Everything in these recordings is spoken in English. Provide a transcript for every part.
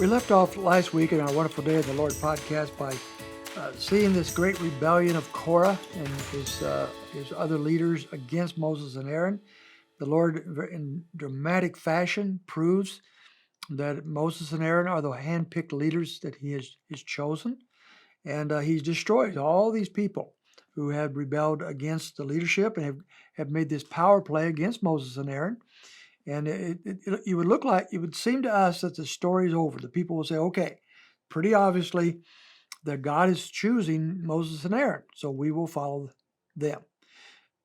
We left off last week in our Wonderful Day of the Lord podcast by seeing this great rebellion of Korah and his other leaders against Moses and Aaron. The Lord, in dramatic fashion, proves that Moses and Aaron are the hand-picked leaders that he has chosen, and he destroys all these people who had rebelled against the leadership and have made this power play against Moses and Aaron. And it would seem to us that the story is over. The people will say, okay, pretty obviously that God is choosing Moses and Aaron, so we will follow them.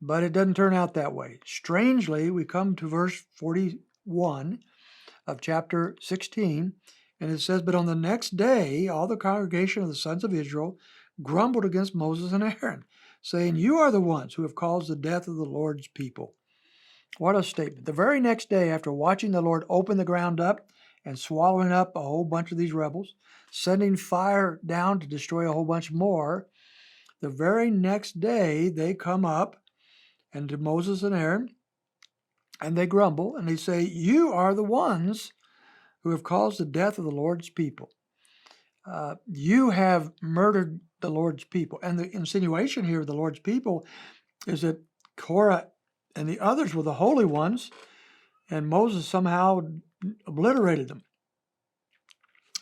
But it doesn't turn out that way. Strangely, we come to verse 41 of chapter 16, and it says, "But on the next day, all the congregation of the sons of Israel grumbled against Moses and Aaron, saying, 'You are the ones who have caused the death of the Lord's people.'" What a statement. The very next day, after watching the Lord open the ground up and swallowing up a whole bunch of these rebels, sending fire down to destroy a whole bunch more, the very next day they come up and to Moses and Aaron, and they grumble, and they say, "You are the ones who have caused the death of the Lord's people. You have murdered the Lord's people." And the insinuation here of the Lord's people is that Korah and the others were the holy ones, and Moses somehow obliterated them.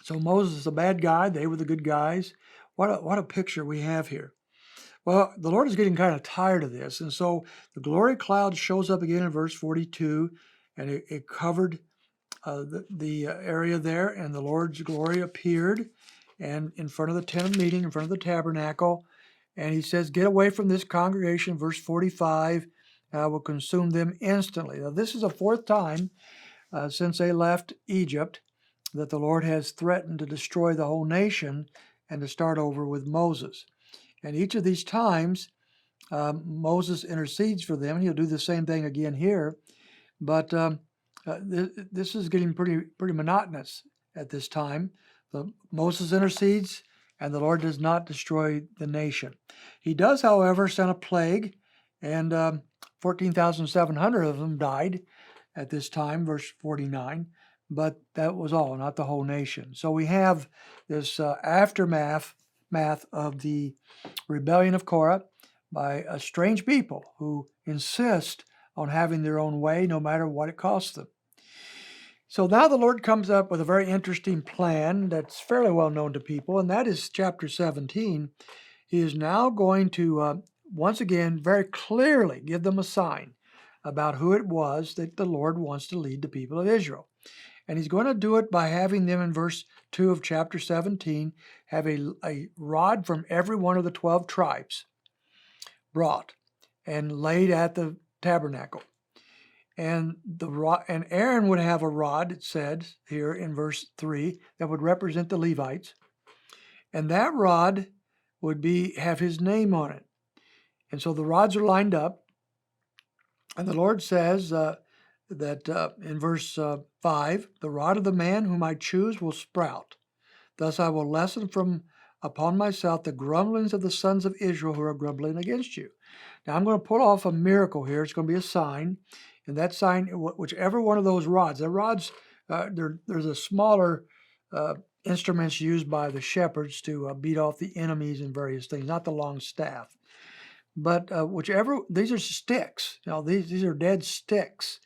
So Moses is the bad guy, they were the good guys. What a picture we have here. Well, the Lord is getting kind of tired of this, and so the glory cloud shows up again in verse 42, and it covered the area there, and the Lord's glory appeared, and in front of the tent of meeting, in front of the tabernacle, and he says, "Get away from this congregation," verse 45, "and I will consume them instantly." Now, this is the fourth time since they left Egypt that the Lord has threatened to destroy the whole nation and to start over with Moses. And each of these times, Moses intercedes for them. He'll do the same thing again here, but this is getting pretty monotonous at this time. Moses intercedes, and the Lord does not destroy the nation. He does, however, send a plague, and 14,700 of them died at this time, verse 49. But that was all, not the whole nation. So we have this aftermath of the rebellion of Korah by a strange people who insist on having their own way no matter what it costs them. So now the Lord comes up with a very interesting plan that's fairly well known to people, and that is chapter 17. He is now going to, once again, very clearly give them a sign about who it was that the Lord wants to lead the people of Israel. And he's going to do it by having them in verse 2 of chapter 17 have a rod from every one of the 12 tribes brought and laid at the tabernacle. And Aaron would have a rod, it said here in verse 3, that would represent the Levites. And that rod would have his name on it. And so the rods are lined up. And the Lord says that in verse 5, "The rod of the man whom I choose will sprout. Thus I will lessen from upon myself the grumblings of the sons of Israel who are grumbling against you." Now I'm going to pull off a miracle here. It's going to be a sign. And that sign, whichever one of those rods, there's a smaller instruments used by the shepherds to beat off the enemies and various things, not the long staff. But these are sticks. Now these are dead sticks.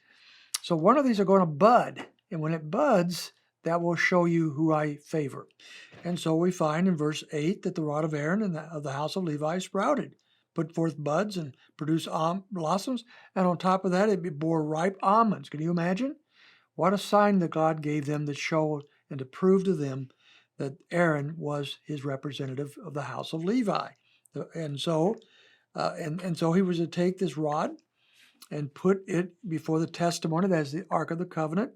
So one of these are going to bud. And when it buds, that will show you who I favor. And so we find in verse 8 that the rod of Aaron and of the house of Levi sprouted, put forth buds and produced blossoms. And on top of that, it bore ripe almonds. Can you imagine? What a sign that God gave them to show and to prove to them that Aaron was his representative of the house of Levi. And so he was to take this rod and put it before the testimony, that is the Ark of the Covenant,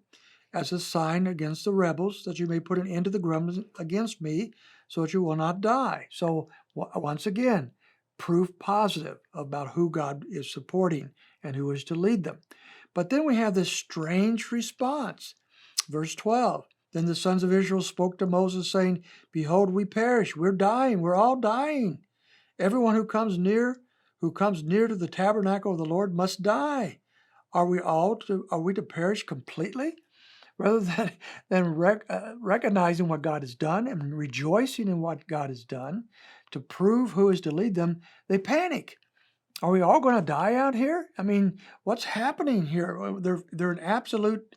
as a sign against the rebels, that you may put an end to the grumblings against me, so that you will not die. So once again, proof positive about who God is supporting and who is to lead them. But then we have this strange response. Verse 12, "Then the sons of Israel spoke to Moses, saying, 'Behold, we perish. We're dying. We're all dying. Everyone who comes near to the tabernacle of the Lord must die. Are we to perish completely? rather than recognizing what God has done and rejoicing in what God has done to prove who is to lead them, they panic. Are we all going to die out here? I mean, what's happening here? They're in absolute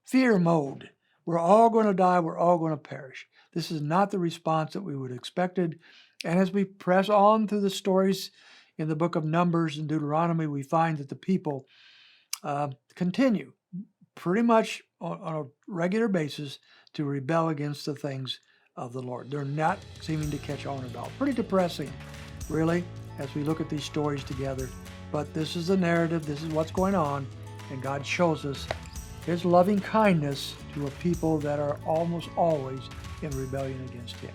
fear mode. We're all going to die. We're all going to perish. This is not the response that we would have expected. And as we press on through the stories in the book of Numbers and Deuteronomy, we find that the people continue pretty much on a regular basis to rebel against the things of the Lord. They're not seeming to catch on at all. Pretty depressing, really, as we look at these stories together. But this is the narrative. This is what's going on. And God shows us His loving kindness to a people that are almost always in rebellion against Him.